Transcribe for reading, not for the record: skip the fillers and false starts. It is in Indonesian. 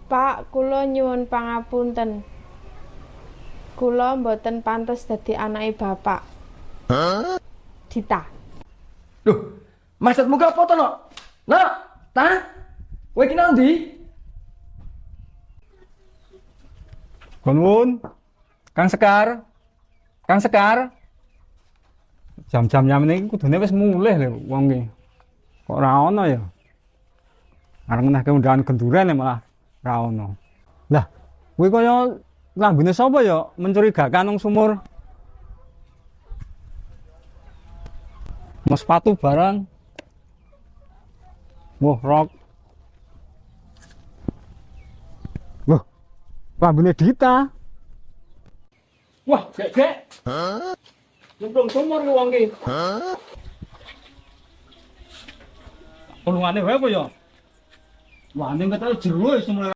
Pak, kula nyuwun pangapunten. Kula mboten pantes dadi anake Bapak. Dita. Duh, maksudmu apa to, Nok? Nok, ta? Kowe iki nang ndi? Gunun, Kang Sekar, Kang Sekar. Jam-jam ini kudune wis mulih lho wong iki. Kok ora ono ya? Areng neh keundangan genduren malah ora ono. Lah, kuwi kaya lambene sapa ya mencurigakan nang sumur? Mas sepatu barang. Wah, rok. Loh, lambene Dita. Wah, gek. Nyemplung sumur ku wong iki. Tulungane wae apa ya? Wah, ning ketok jero sumur.